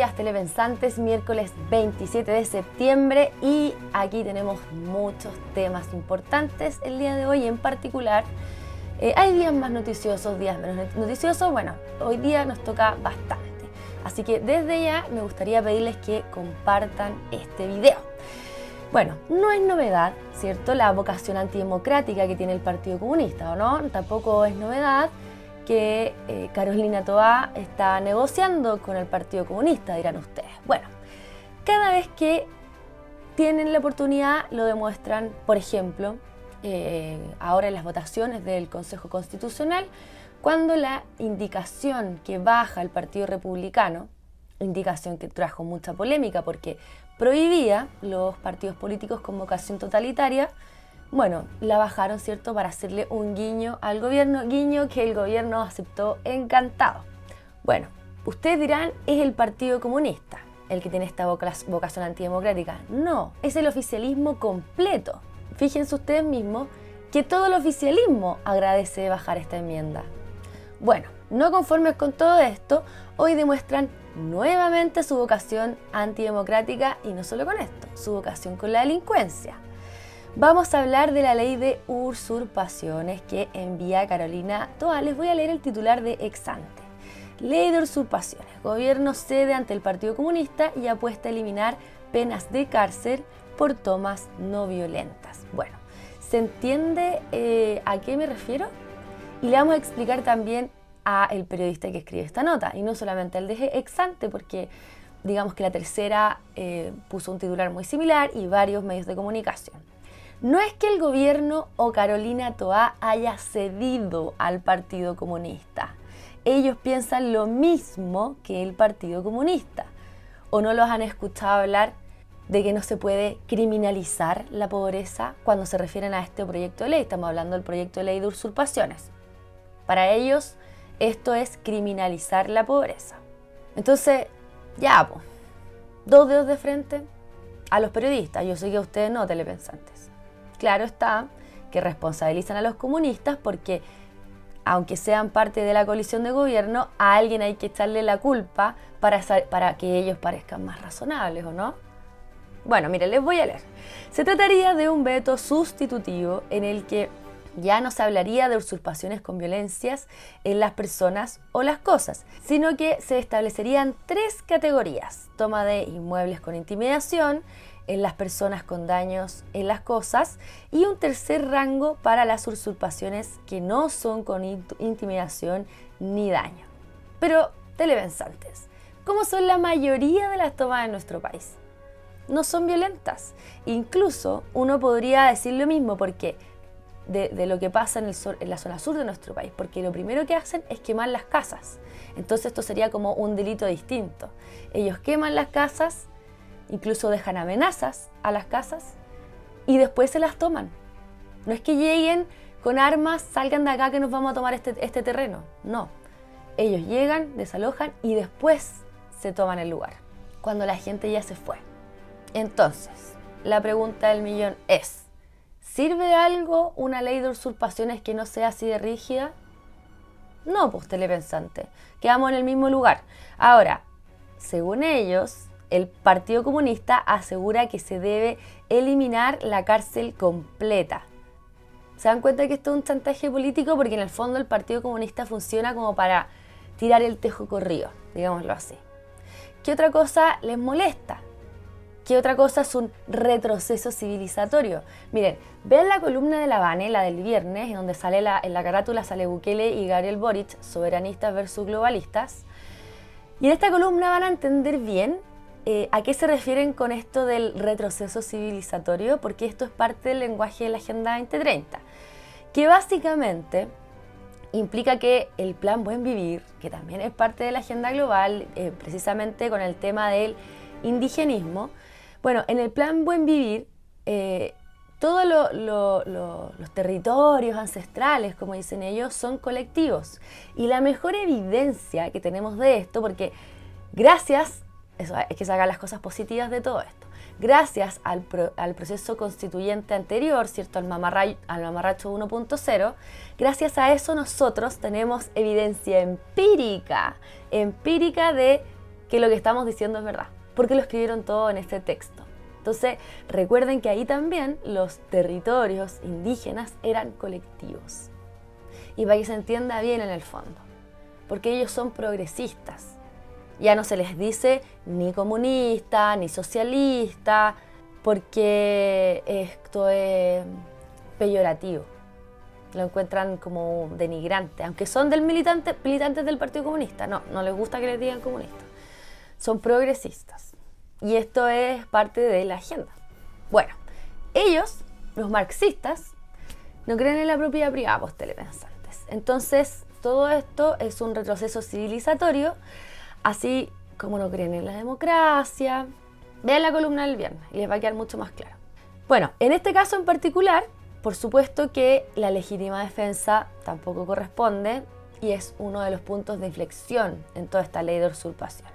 días telepensantes, miércoles 27 de septiembre y aquí tenemos muchos temas importantes el día de hoy. En particular, hay días más noticiosos, días menos noticiosos. Bueno, hoy día nos toca bastante, así que desde ya me gustaría pedirles que compartan este video. Bueno, no es novedad, ¿cierto?, la vocación antidemocrática que tiene el Partido Comunista, ¿o no? Tampoco es novedad que Carolina Toá está negociando con el Partido Comunista, dirán ustedes. Bueno, cada vez que tienen la oportunidad lo demuestran. Por ejemplo, ahora en las votaciones del Consejo Constitucional, cuando la indicación que baja el Partido Republicano, indicación que trajo mucha polémica porque prohibía los partidos políticos con vocación totalitaria, bueno, la bajaron, ¿cierto?, para hacerle un guiño al gobierno, guiño que el gobierno aceptó encantado. Bueno, ustedes dirán, ¿es el Partido Comunista el que tiene esta vocación antidemocrática? No, es el oficialismo completo. Fíjense ustedes mismos que todo el oficialismo agradece bajar esta enmienda. Bueno, no conformes con todo esto, hoy demuestran nuevamente su vocación antidemocrática y no solo con esto, su vocación con la delincuencia. Vamos a hablar de la ley de usurpaciones que envía Carolina Toá. Les voy a leer el titular de ex ante. Ley de usurpaciones. Gobierno cede ante el Partido Comunista y apuesta a eliminar penas de cárcel por tomas no violentas. Bueno, ¿se entiende a qué me refiero? Y le vamos a explicar también al periodista que escribe esta nota, y no solamente al de ex ante, porque digamos que la tercera puso un titular muy similar y varios medios de comunicación. No es que el gobierno o Carolina Toá haya cedido al Partido Comunista. Ellos piensan lo mismo que el Partido Comunista. ¿O no los han escuchado hablar de que no se puede criminalizar la pobreza cuando se refieren a este proyecto de ley? Estamos hablando del proyecto de ley de usurpaciones. Para ellos, esto es criminalizar la pobreza. Entonces, ya, pues, dos dedos de frente a los periodistas. Yo sé que ustedes no, telepensantes. Claro está que responsabilizan a los comunistas porque, aunque sean parte de la coalición de gobierno, a alguien hay que echarle la culpa para que ellos parezcan más razonables, ¿o no? Bueno, miren, les voy a leer. Se trataría de un veto sustitutivo en el que ya no se hablaría de usurpaciones con violencias en las personas o las cosas, sino que se establecerían tres categorías: toma de inmuebles con intimidación, en las personas con daños en las cosas, y un tercer rango para las usurpaciones que no son con intimidación ni daño. Pero, telepensantes, ¿cómo son la mayoría de las tomas en nuestro país? No son violentas. Incluso uno podría decir lo mismo porque de lo que pasa en la zona sur de nuestro país, porque lo primero que hacen es quemar las casas. Entonces esto sería como un delito distinto. Ellos queman las casas, incluso dejan amenazas a las casas y después se las toman. No es que lleguen con armas, salgan de acá que nos vamos a tomar este terreno. No, ellos llegan, desalojan y después se toman el lugar, cuando la gente ya se fue. Entonces, la pregunta del millón es: ¿sirve de algo una ley de usurpaciones que no sea así de rígida? No, pues, telepensante, quedamos en el mismo lugar. Ahora, según ellos, el Partido Comunista asegura que se debe eliminar la cárcel completa. ¿Se dan cuenta que esto es un chantaje político? Porque en el fondo el Partido Comunista funciona como para tirar el tejo corrido, digámoslo así. ¿Qué otra cosa les molesta? ¿Qué otra cosa es un retroceso civilizatorio? Miren, vean la columna de La Habana, la del viernes, en donde en la carátula sale Bukele y Gabriel Boric, soberanistas versus globalistas. Y en esta columna van a entender bien a qué se refieren con esto del retroceso civilizatorio, porque esto es parte del lenguaje de la Agenda 2030, que básicamente implica que el Plan Buen Vivir, que también es parte de la agenda global, precisamente con el tema del indigenismo. Bueno, en el Plan Buen Vivir, todos los territorios ancestrales, como dicen ellos, son colectivos. Y la mejor evidencia que tenemos de esto, porque gracias, eso, hay que sacar las cosas positivas de todo esto, gracias al proceso constituyente anterior, ¿cierto?, al mamarracho 1.0, gracias a eso nosotros tenemos evidencia empírica de que lo que estamos diciendo es verdad, porque lo escribieron todo en este texto. Entonces, recuerden que ahí también los territorios indígenas eran colectivos. Y para que se entienda bien en el fondo, porque ellos son progresistas. Ya no se les dice ni comunista, ni socialista, porque esto es peyorativo. Lo encuentran como denigrante, aunque son militantes del Partido Comunista. No les gusta que les digan comunistas. Son progresistas. Y esto es parte de la agenda. Bueno, ellos, los marxistas, no creen en la propiedad privada, pues telepensantes. Entonces, todo esto es un retroceso civilizatorio, así como no creen en la democracia. Vean la columna del viernes y les va a quedar mucho más claro. Bueno, en este caso en particular, por supuesto que la legítima defensa tampoco corresponde y es uno de los puntos de inflexión en toda esta ley de usurpaciones.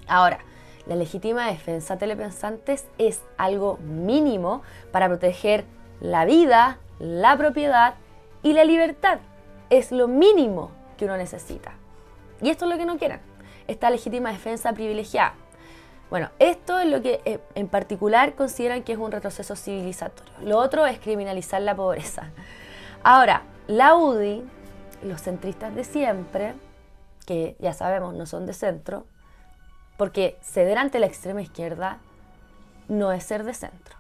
Ahora, la legítima defensa telepensantes es algo mínimo para proteger la vida, la propiedad y la libertad. Es lo mínimo que uno necesita. Y esto es lo que no quieren, esta legítima defensa privilegiada. Bueno, esto es lo que en particular consideran que es un retroceso civilizatorio. Lo otro es criminalizar la pobreza. Ahora, la UDI, los centristas de siempre, que ya sabemos no son de centro, porque ceder ante la extrema izquierda no es ser de centro.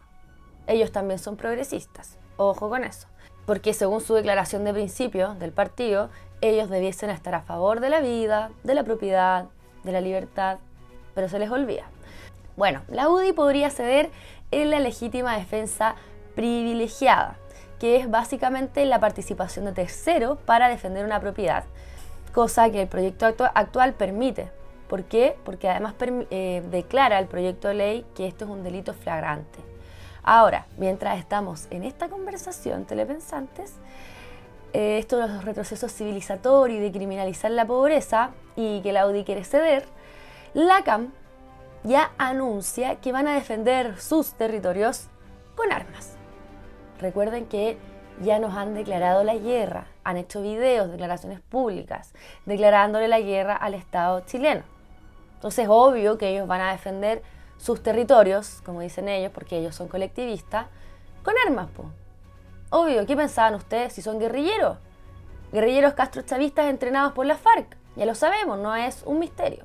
Ellos también son progresistas, ojo con eso. Porque según su declaración de principio del partido, ellos debiesen estar a favor de la vida, de la propiedad, de la libertad, pero se les olvida. Bueno, la UDI podría ceder en la legítima defensa privilegiada, que es básicamente la participación de terceros para defender una propiedad, cosa que el proyecto actual permite. ¿Por qué? Porque además declara el proyecto de ley que esto es un delito flagrante. Ahora, mientras estamos en esta conversación, telepensantes, esto de los retrocesos civilizatorios y de criminalizar la pobreza y que la UDI quiere ceder, la CAM ya anuncia que van a defender sus territorios con armas. Recuerden que ya nos han declarado la guerra, han hecho videos, declaraciones públicas, declarándole la guerra al Estado chileno. Entonces, obvio que ellos van a defender sus territorios, como dicen ellos, porque ellos son colectivistas, con armas, po. Obvio, ¿qué pensaban ustedes si son guerrilleros? Guerrilleros castrochavistas entrenados por la FARC. Ya lo sabemos, no es un misterio.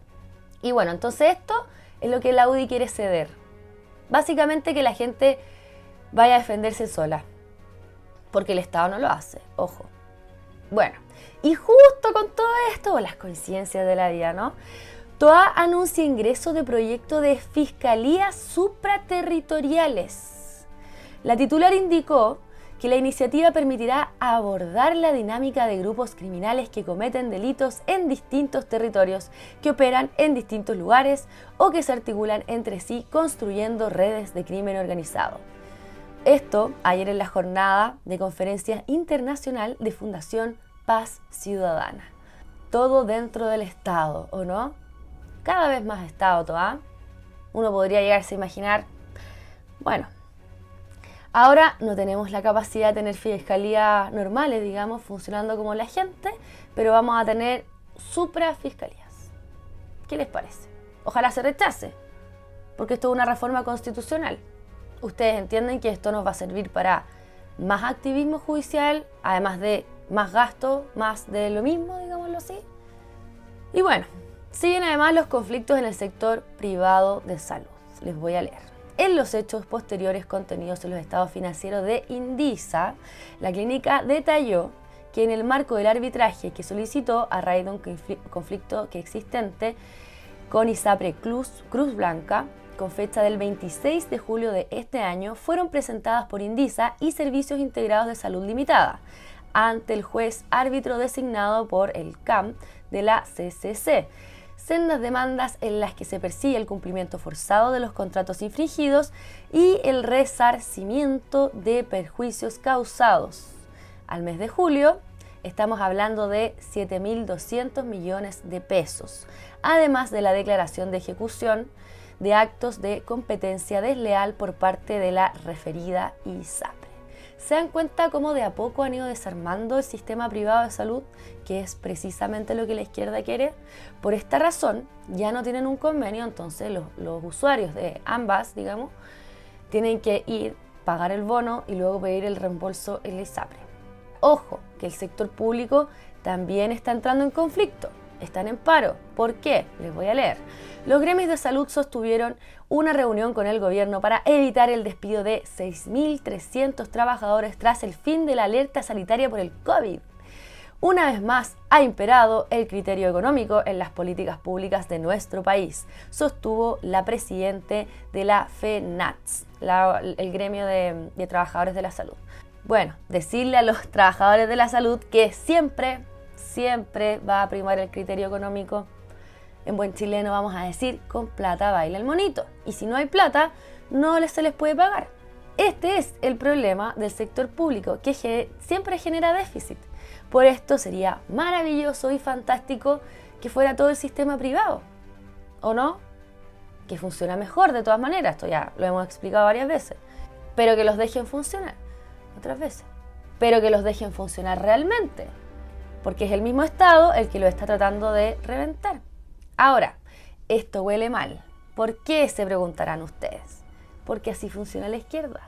Y bueno, entonces esto es lo que la UDI quiere ceder. Básicamente que la gente vaya a defenderse sola, porque el Estado no lo hace, ojo. Bueno, y justo con todo esto, las coincidencias de la vida, ¿no? TOA anuncia ingreso de proyecto de fiscalías supraterritoriales. La titular indicó que la iniciativa permitirá abordar la dinámica de grupos criminales que cometen delitos en distintos territorios, que operan en distintos lugares o que se articulan entre sí construyendo redes de crimen organizado. Esto ayer en la jornada de conferencia internacional de Fundación Paz Ciudadana. Todo dentro del Estado, ¿o no? Cada vez más Estado, ¿toda? Uno podría llegarse a imaginar, bueno, ahora no tenemos la capacidad de tener fiscalías normales, digamos, funcionando como la gente, pero vamos a tener suprafiscalías. ¿Qué les parece? Ojalá se rechace, porque esto es una reforma constitucional. Ustedes entienden que esto nos va a servir para más activismo judicial, además de más gasto, más de lo mismo, digámoslo así. Y bueno, siguen además los conflictos en el sector privado de salud. Les voy a leer. En los hechos posteriores contenidos en los estados financieros de Indisa, la clínica detalló que en el marco del arbitraje que solicitó a raíz de un conflicto que existente con ISAPRE Cruz Blanca, con fecha del 26 de julio de este año, fueron presentadas por Indisa y Servicios Integrados de Salud Limitada ante el juez árbitro designado por el CAM de la CCC. Sendas demandas en las que se persigue el cumplimiento forzado de los contratos infringidos y el resarcimiento de perjuicios causados. Al mes de julio estamos hablando de 7.200 millones de pesos, además de la declaración de ejecución de actos de competencia desleal por parte de la referida ISAPRE. ¿Se dan cuenta cómo de a poco han ido desarmando el sistema privado de salud, que es precisamente lo que la izquierda quiere? Por esta razón, ya no tienen un convenio, entonces los usuarios de ambas, digamos, tienen que ir, pagar el bono y luego pedir el reembolso en la ISAPRE. Ojo, que el sector público también está entrando en conflicto, están en paro. ¿Por qué? Les voy a leer. Los gremios de salud sostuvieron una reunión con el gobierno para evitar el despido de 6.300 trabajadores tras el fin de la alerta sanitaria por el COVID. Una vez más ha imperado el criterio económico en las políticas públicas de nuestro país, sostuvo la presidente de la FENATS, el gremio de trabajadores de la salud. Bueno, decirle a los trabajadores de la salud que siempre va a primar el criterio económico. En buen chileno vamos a decir, con plata baila el monito. Y si no hay plata, no se les puede pagar. Este es el problema del sector público, que siempre genera déficit. Por esto sería maravilloso y fantástico que fuera todo el sistema privado, ¿o no? Que funciona mejor de todas maneras, esto ya lo hemos explicado varias veces. Pero que los dejen funcionar, otras veces. Pero que los dejen funcionar realmente, porque es el mismo Estado el que lo está tratando de reventar. Ahora, esto huele mal. ¿Por qué? Se preguntarán ustedes. Porque así funciona la izquierda.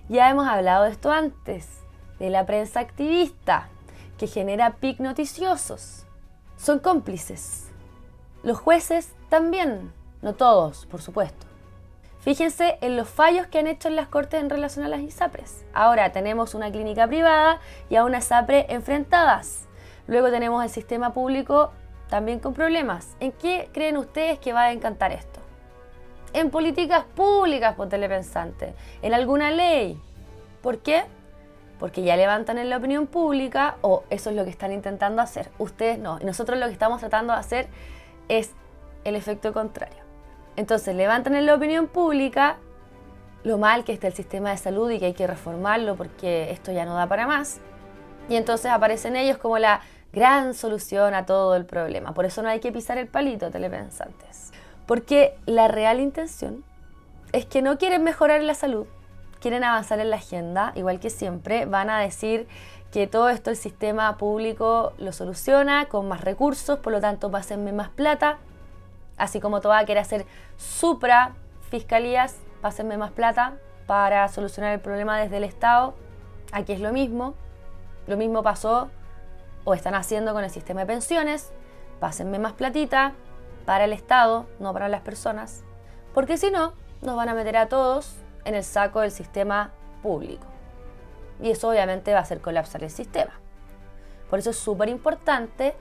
Ya hemos hablado de esto antes, de la prensa activista, que genera pic noticiosos. Son cómplices. Los jueces también, no todos, por supuesto. Fíjense en los fallos que han hecho en las cortes en relación a las ISAPRES. Ahora tenemos una clínica privada y a una ISAPRE enfrentadas. Luego tenemos el sistema público también con problemas. ¿En qué creen ustedes que va a encantar esto? En políticas públicas, por telepensantes, en alguna ley. ¿Por qué? Porque ya levantan en la opinión pública, o eso es lo que están intentando hacer. Ustedes no. Y nosotros lo que estamos tratando de hacer es el efecto contrario. Entonces levantan en la opinión pública lo mal que está el sistema de salud y que hay que reformarlo porque esto ya no da para más. Y entonces aparecen ellos como la gran solución a todo el problema. Por eso no hay que pisar el palito, telepensantes. Porque la real intención es que no quieren mejorar la salud, quieren avanzar en la agenda, igual que siempre. Van a decir que todo esto el sistema público lo soluciona con más recursos, por lo tanto pásenme más plata. Así como Toa quiere hacer supra fiscalías, pásenme más plata para solucionar el problema desde el Estado. Aquí es lo mismo pasó o están haciendo con el sistema de pensiones. Pásenme más platita para el Estado, no para las personas, porque si no, nos van a meter a todos en el saco del sistema público. Y eso obviamente va a hacer colapsar el sistema. Por eso es súper importante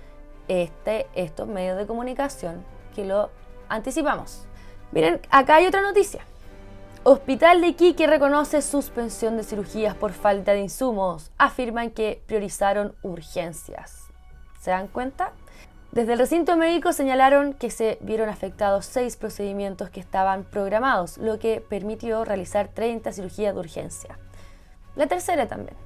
estos medios de comunicación que lo anticipamos. Miren, acá hay otra noticia. Hospital de Iquique reconoce suspensión de cirugías por falta de insumos. Afirman que priorizaron urgencias. ¿Se dan cuenta? Desde el recinto médico señalaron que se vieron afectados 6 procedimientos que estaban programados, lo que permitió realizar 30 cirugías de urgencia. La tercera también.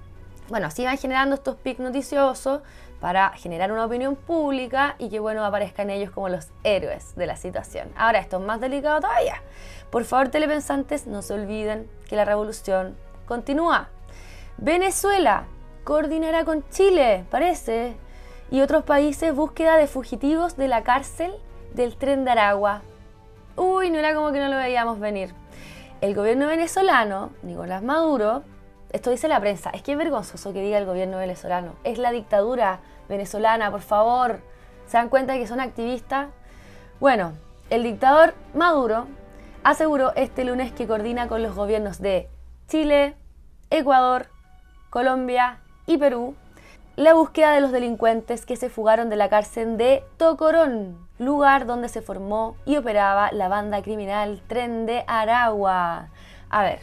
Bueno, así van generando estos pics noticiosos para generar una opinión pública y que, bueno, aparezcan ellos como los héroes de la situación. Ahora, esto es más delicado todavía. Por favor, telepensantes, no se olviden que la revolución continúa. Venezuela coordinará con Chile, parece, y otros países búsqueda de fugitivos de la cárcel del Tren de Aragua. Uy, no era como que no lo veíamos venir. El gobierno venezolano, Nicolás Maduro, esto dice la prensa, es que es vergonzoso que diga el gobierno venezolano, es la dictadura venezolana, por favor, ¿se dan cuenta de que son activistas? Bueno, el dictador Maduro aseguró este lunes que coordina con los gobiernos de Chile, Ecuador, Colombia y Perú la búsqueda de los delincuentes que se fugaron de la cárcel de Tocorón, lugar donde se formó y operaba la banda criminal Tren de Aragua. A ver,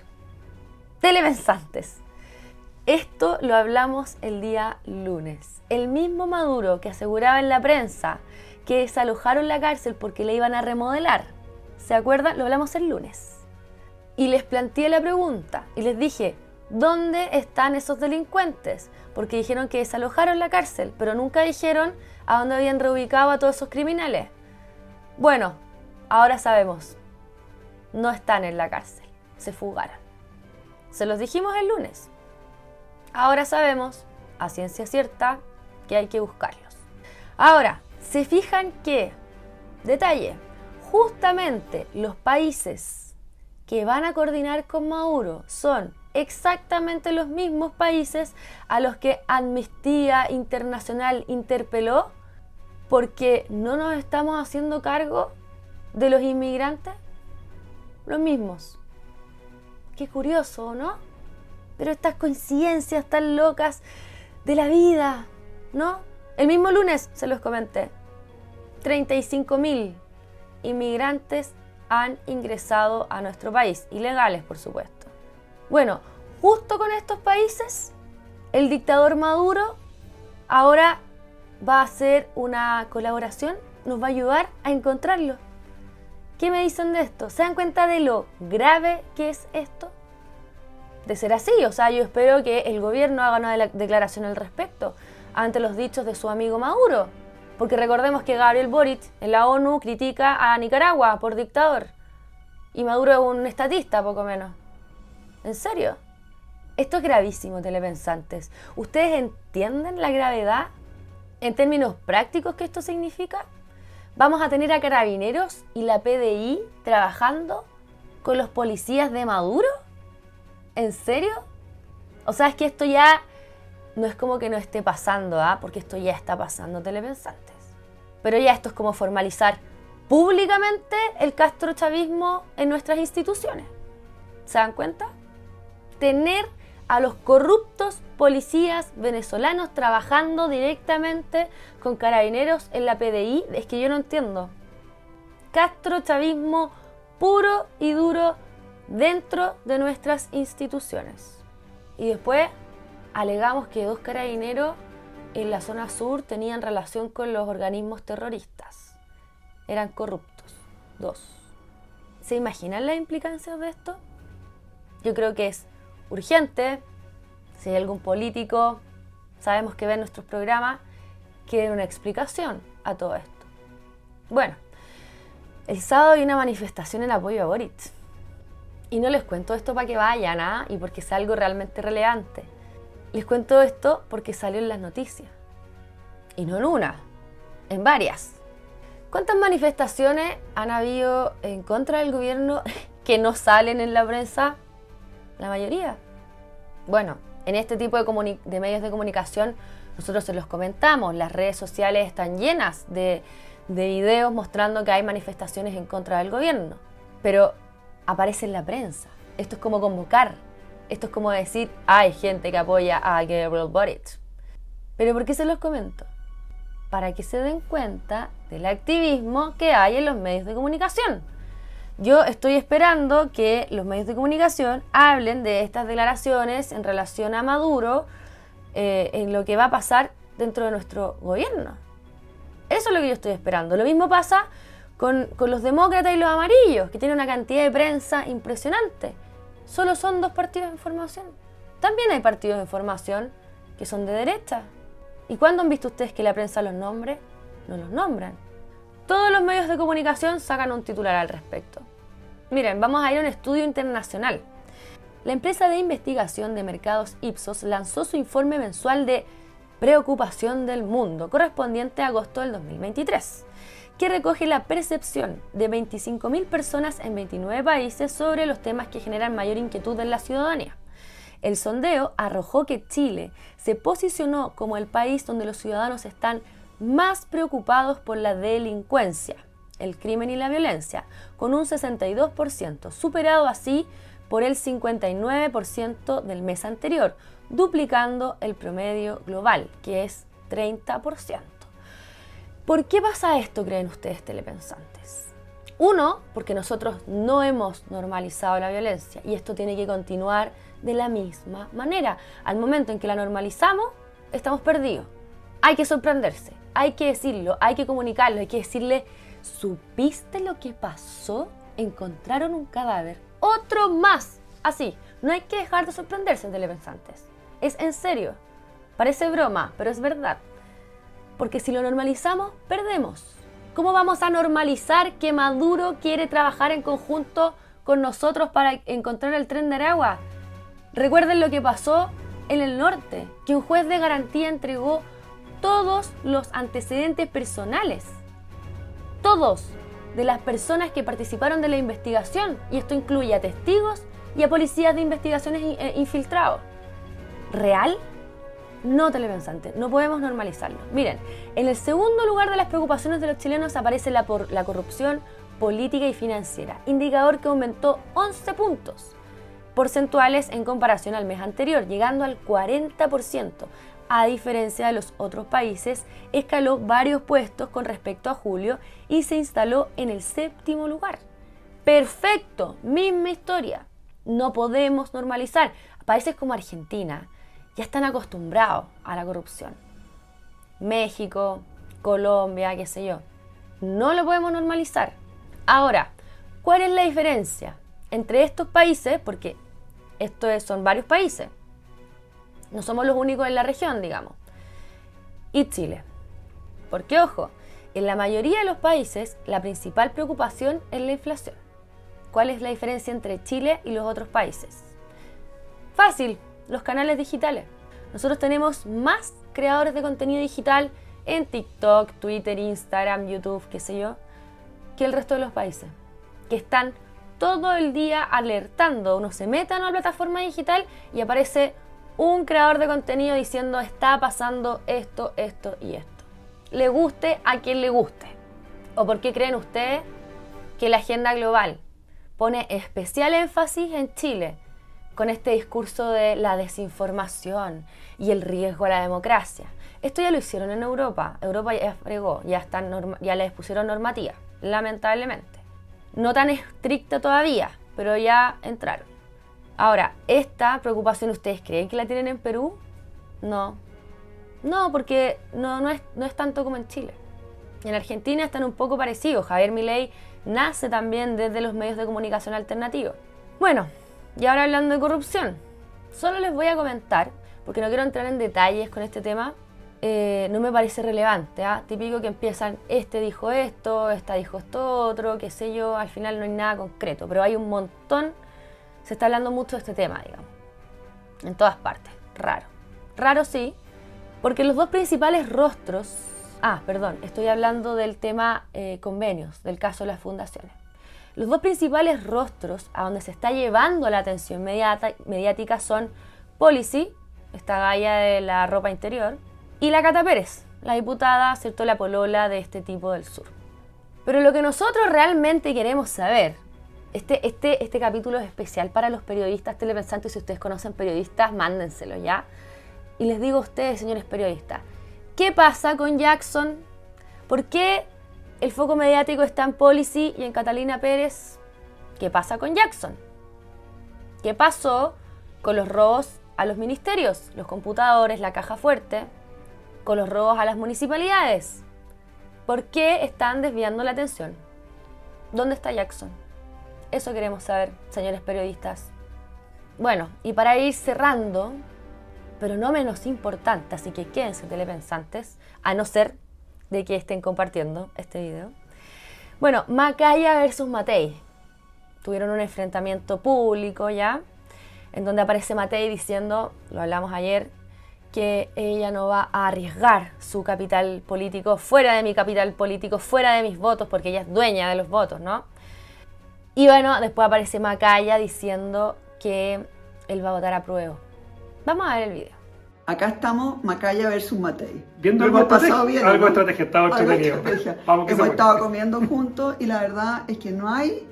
telepensantes, esto lo hablamos el día lunes. El mismo Maduro que aseguraba en la prensa que desalojaron la cárcel porque la iban a remodelar, ¿se acuerdan? Lo hablamos el lunes. Y les planteé la pregunta y les dije, ¿dónde están esos delincuentes? Porque dijeron que desalojaron la cárcel, pero nunca dijeron a dónde habían reubicado a todos esos criminales. Bueno, ahora sabemos, no están en la cárcel, se fugaron. Se los dijimos el lunes. Ahora sabemos, a ciencia cierta, que hay que buscarlos. Ahora, se fijan que, detalle, justamente los países que van a coordinar con Maduro son exactamente los mismos países a los que Amnistía Internacional interpeló porque no nos estamos haciendo cargo de los inmigrantes. Los mismos. Qué curioso, ¿no? Pero estas coincidencias tan locas de la vida, ¿no? El mismo lunes se los comenté. 35.000 inmigrantes han ingresado a nuestro país, ilegales por supuesto. Bueno, justo con estos países, el dictador Maduro ahora va a hacer una colaboración, nos va a ayudar a encontrarlos. ¿Qué me dicen de esto? ¿Se dan cuenta de lo grave que es esto? De ser así, o sea, yo espero que el gobierno haga una declaración al respecto ante los dichos de su amigo Maduro. Porque recordemos que Gabriel Boric en la ONU critica a Nicaragua por dictador. Y Maduro es un estatista, poco menos. ¿En serio? Esto es gravísimo, telepensantes. ¿Ustedes entienden la gravedad en términos prácticos que esto significa? ¿Vamos a tener a Carabineros y la PDI trabajando con los policías de Maduro? ¿En serio? O sea, es que esto ya no es como que no esté pasando, porque esto ya está pasando, telepensantes. Pero ya esto es como formalizar públicamente el castrochavismo en nuestras instituciones. ¿Se dan cuenta? Tener a los corruptos policías venezolanos trabajando directamente con Carabineros en la PDI, es que yo no entiendo. Castrochavismo puro y duro dentro de nuestras instituciones. Y después alegamos que 2 carabineros en la zona sur tenían relación con los organismos terroristas. Eran corruptos. 2. ¿Se imaginan las implicancias de esto? Yo creo que es urgente, si hay algún político, sabemos que ve nuestros programas, que den una explicación a todo esto. Bueno, el sábado hay una manifestación en apoyo a Boric. Y no les cuento esto para que vayan, y porque es algo realmente relevante. Les cuento esto porque salió en las noticias. Y no en una, en varias. ¿Cuántas manifestaciones han habido en contra del gobierno que no salen en la prensa? La mayoría. Bueno, en este tipo de medios de comunicación nosotros se los comentamos. Las redes sociales están llenas de videos mostrando que hay manifestaciones en contra del gobierno. Pero aparece en la prensa. Esto es como convocar. Esto es como decir, hay gente que apoya a Gabriel Boric. ¿Pero por qué se los comento? Para que se den cuenta del activismo que hay en los medios de comunicación. Yo estoy esperando que los medios de comunicación hablen de estas declaraciones en relación a Maduro, en lo que va a pasar dentro de nuestro gobierno. Eso es lo que yo estoy esperando. Lo mismo pasa con los demócratas y los amarillos, que tienen una cantidad de prensa impresionante. Solo son 2 partidos de información. También hay partidos de información que son de derecha. ¿Y cuándo han visto ustedes que la prensa los nombre? No los nombran. Todos los medios de comunicación sacan un titular al respecto. Miren, vamos a ir a un estudio internacional. La empresa de investigación de mercados Ipsos lanzó su informe mensual de preocupación del mundo, correspondiente a agosto del 2023, que recoge la percepción de 25.000 personas en 29 países sobre los temas que generan mayor inquietud en la ciudadanía. El sondeo arrojó que Chile se posicionó como el país donde los ciudadanos están más preocupados por la delincuencia, el crimen y la violencia, con un 62%, superado así por el 59% del mes anterior, duplicando el promedio global, que es 30%. ¿Por qué pasa esto, creen ustedes, telepensantes? Uno, porque nosotros no hemos normalizado la violencia y esto tiene que continuar de la misma manera. Al momento en que la normalizamos, estamos perdidos. Hay que sorprenderse, hay que decirlo, hay que comunicarlo, hay que decirle, ¿supiste lo que pasó? Encontraron un cadáver. Otro más. Así, no hay que dejar de sorprenderse, telepensantes. Es en serio. Parece broma, pero es verdad. Porque si lo normalizamos, perdemos. ¿Cómo vamos a normalizar que Maduro quiere trabajar en conjunto con nosotros para encontrar el tren de Aragua? Recuerden lo que pasó en el norte, que un juez de garantía entregó todos los antecedentes personales, todos, de las personas que participaron de la investigación, y esto incluye a testigos y a policías de investigaciones infiltrados. ¿Real? No, Telepensante, no podemos normalizarlo. Miren, en el segundo lugar de las preocupaciones de los chilenos aparece la corrupción política y financiera, indicador que aumentó 11 puntos porcentuales en comparación al mes anterior, llegando al 40%. A diferencia de los otros países, escaló varios puestos con respecto a julio y se instaló en el 7º lugar. Perfecto, misma historia. No podemos normalizar. Países como Argentina ya están acostumbrados a la corrupción. México, Colombia, qué sé yo. No lo podemos normalizar. Ahora, ¿cuál es la diferencia entre estos países? Porque son varios países. No somos los únicos en la región, digamos. Y Chile. Porque, ojo, en la mayoría de los países la principal preocupación es la inflación. ¿Cuál es la diferencia entre Chile y los otros países? Fácil, los canales digitales. Nosotros tenemos más creadores de contenido digital en TikTok, Twitter, Instagram, YouTube, qué sé yo, que el resto de los países, que están todo el día alertando. Uno se mete a una plataforma digital y aparece un creador de contenido diciendo está pasando esto, esto y esto. Le guste a quien le guste. ¿O por qué creen ustedes que la agenda global pone especial énfasis en Chile con este discurso de la desinformación y el riesgo a la democracia? Esto ya lo hicieron en Europa. Europa ya fregó, ya les pusieron normativa, lamentablemente. No tan estricta todavía, pero ya entraron. Ahora, ¿esta preocupación ustedes creen que la tienen en Perú? No. No, porque no es tanto como en Chile. En Argentina están un poco parecidos. Javier Milei nace también desde los medios de comunicación alternativos. Bueno, y ahora hablando de corrupción, solo les voy a comentar, porque no quiero entrar en detalles con este tema, no me parece relevante, ¿eh? Típico que empiezan, este dijo esto, esta dijo esto otro, qué sé yo, al final no hay nada concreto, pero hay un montón. Se está hablando mucho de este tema, digamos, en todas partes. Raro. Raro sí, porque los dos principales rostros... estoy hablando del tema convenios, del caso de las fundaciones. Los dos principales rostros a donde se está llevando la atención mediática son Policy, esta galla de la ropa interior, y la Cata Pérez, la diputada, ¿cierto?, la polola de este tipo del sur. Pero lo que nosotros realmente queremos saber... Este capítulo es especial para los periodistas telepensantes. Si ustedes conocen periodistas, mándenselo ya. Y les digo a ustedes, señores periodistas, ¿qué pasa con Jackson? ¿Por qué el foco mediático está en Policy y en Catalina Pérez? ¿Qué pasa con Jackson? ¿Qué pasó con los robos a los ministerios, los computadores, la caja fuerte? ¿Con los robos a las municipalidades? ¿Por qué están desviando la atención? ¿Dónde está Jackson? Eso queremos saber, señores periodistas. Bueno, y para ir cerrando, pero no menos importante, así que quédense telepensantes, a no ser de que estén compartiendo este video. Bueno, Macaya versus Matei. Tuvieron un enfrentamiento público ya, en donde aparece Matei diciendo, lo hablamos ayer, que ella no va a arriesgar su capital político fuera de mi capital político, fuera de mis votos, porque ella es dueña de los votos, ¿no? Y bueno, después aparece Macaya diciendo que él va a votar a prueba. Vamos a ver el video. Acá estamos, Macaya versus Matei. Viendo algo estrategia, algo estrategia, estaba entretenido. Hemos estado comiendo juntos y la verdad es que no hay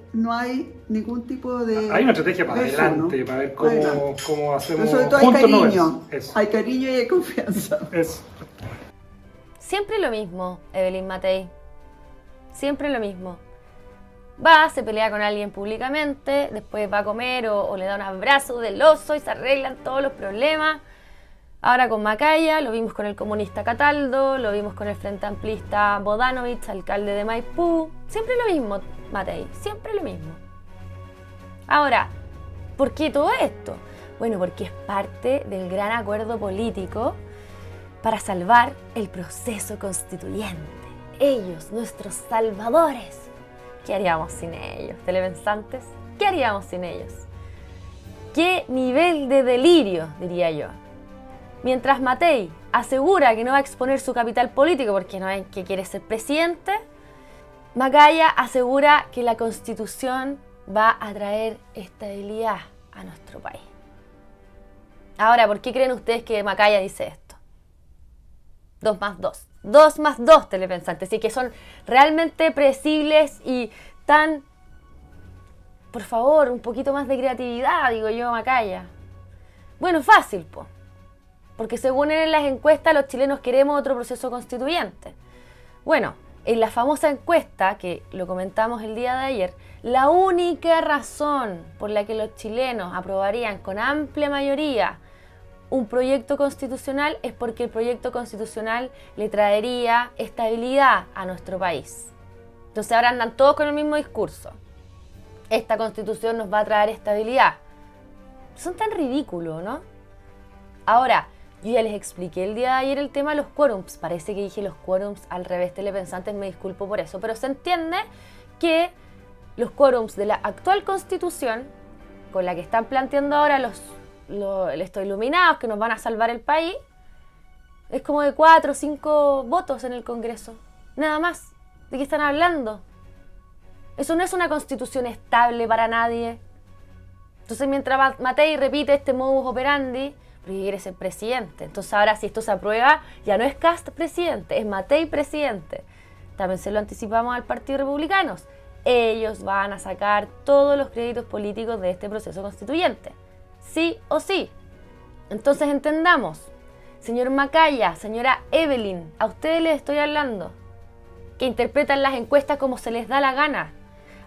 ningún tipo de... Hay una estrategia para verso, adelante, ¿no? para ver cómo hacemos. Pero sobre todo juntos hay cariño, no hay cariño y hay confianza. Eso. Siempre lo mismo, Evelyn Matei. Siempre lo mismo. Va, se pelea con alguien públicamente, después va a comer o le da un abrazo del oso y se arreglan todos los problemas. Ahora con Macaya, lo vimos con el comunista Cataldo, lo vimos con el frente amplista Bodanovich, alcalde de Maipú. Siempre lo mismo, Matei, siempre lo mismo. Ahora, ¿por qué todo esto? Bueno, porque es parte del gran acuerdo político para salvar el proceso constituyente. Ellos, nuestros salvadores. ¿Qué haríamos sin ellos, telepensantes? ¿Qué haríamos sin ellos? ¿Qué nivel de delirio, diría yo? Mientras Matei asegura que no va a exponer su capital político porque no es que quiere ser presidente, Macaya asegura que la Constitución va a traer estabilidad a nuestro país. Ahora, ¿por qué creen ustedes que Macaya dice esto? 2 más 2. 2 más 2 telepensantes. Y que son realmente predecibles y tan... Por favor, un poquito más de creatividad, digo yo, Macaya. Bueno, fácil, po. Porque según en las encuestas, los chilenos queremos otro proceso constituyente. Bueno, en la famosa encuesta, que lo comentamos el día de ayer, la única razón por la que los chilenos aprobarían con amplia mayoría un proyecto constitucional es porque el proyecto constitucional le traería estabilidad a nuestro país. Entonces ahora andan todos con el mismo discurso. Esta constitución nos va a traer estabilidad. Son tan ridículos, ¿no? Ahora, yo ya les expliqué el día de ayer el tema de los quórums. Parece que dije los quórums al revés, telepensantes, me disculpo por eso. Pero se entiende que los quórums de la actual constitución, con la que están planteando ahora estos iluminados que nos van a salvar el país, es como de 4 o 5 votos en el Congreso. Nada más. ¿De qué están hablando? Eso no es una constitución estable para nadie. Entonces, mientras Matei repite este modus operandi, porque quiere ser presidente. Entonces, ahora si esto se aprueba, ya no es Kast presidente, es Matei presidente. También se lo anticipamos al Partido Republicano. Ellos van a sacar todos los créditos políticos de este proceso constituyente. Sí o sí. Entonces, entendamos. Señor Macaya, señora Evelyn, a ustedes les estoy hablando, que interpretan las encuestas como se les da la gana.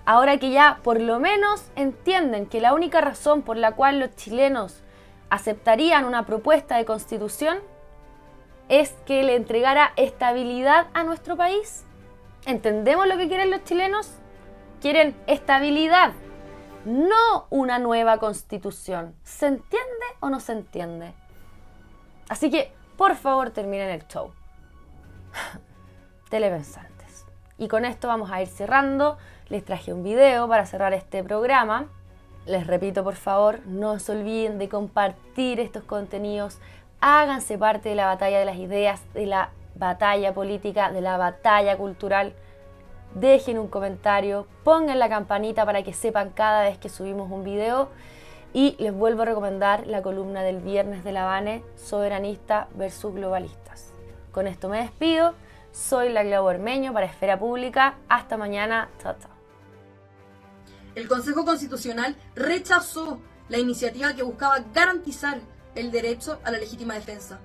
Ahora que ya por lo menos entienden que la única razón por la cual los chilenos aceptarían una propuesta de constitución es que le entregara estabilidad a nuestro país. ¿Entendemos lo que quieren los chilenos? Quieren estabilidad, no una nueva constitución. ¿Se entiende o no se entiende? Así que, por favor, terminen el show. Telepensantes. Y con esto vamos a ir cerrando. Les traje un video para cerrar este programa. Les repito, por favor, no se olviden de compartir estos contenidos. Háganse parte de la batalla de las ideas, de la batalla política, de la batalla cultural. Dejen un comentario, pongan la campanita para que sepan cada vez que subimos un video. Y les vuelvo a recomendar la columna del viernes de la Vane, Soberanista versus Globalistas. Con esto me despido. Soy la Clau Ormeño para Esfera Pública. Hasta mañana. Chao, chao. El Consejo Constitucional rechazó la iniciativa que buscaba garantizar el derecho a la legítima defensa.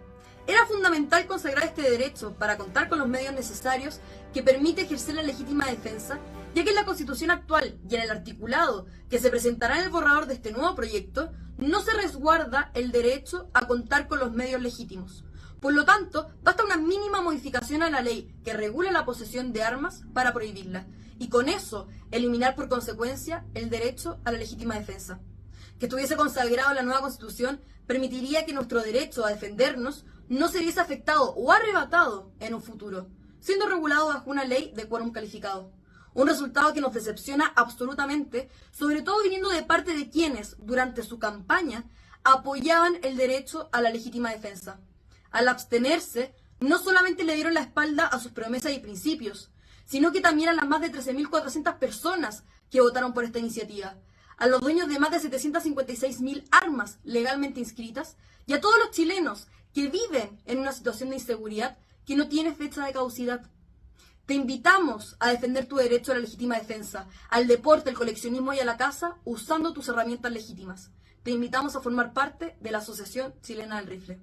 Era fundamental consagrar este derecho para contar con los medios necesarios que permite ejercer la legítima defensa, ya que en la Constitución actual y en el articulado que se presentará en el borrador de este nuevo proyecto, no se resguarda el derecho a contar con los medios legítimos. Por lo tanto, basta una mínima modificación a la ley que regula la posesión de armas para prohibirla, y con eso eliminar por consecuencia el derecho a la legítima defensa. Que estuviese consagrado en la nueva Constitución permitiría que nuestro derecho a defendernos no se viese afectado o arrebatado en un futuro, siendo regulado bajo una ley de quórum calificado. Un resultado que nos decepciona absolutamente, sobre todo viniendo de parte de quienes, durante su campaña, apoyaban el derecho a la legítima defensa. Al abstenerse, no solamente le dieron la espalda a sus promesas y principios, sino que también a las más de 13.400 personas que votaron por esta iniciativa, a los dueños de más de 756.000 armas legalmente inscritas y a todos los chilenos que viven en una situación de inseguridad que no tiene fecha de caducidad. Te invitamos a defender tu derecho a la legítima defensa, al deporte, al coleccionismo y a la caza usando tus herramientas legítimas. Te invitamos a formar parte de la Asociación Chilena del Rifle.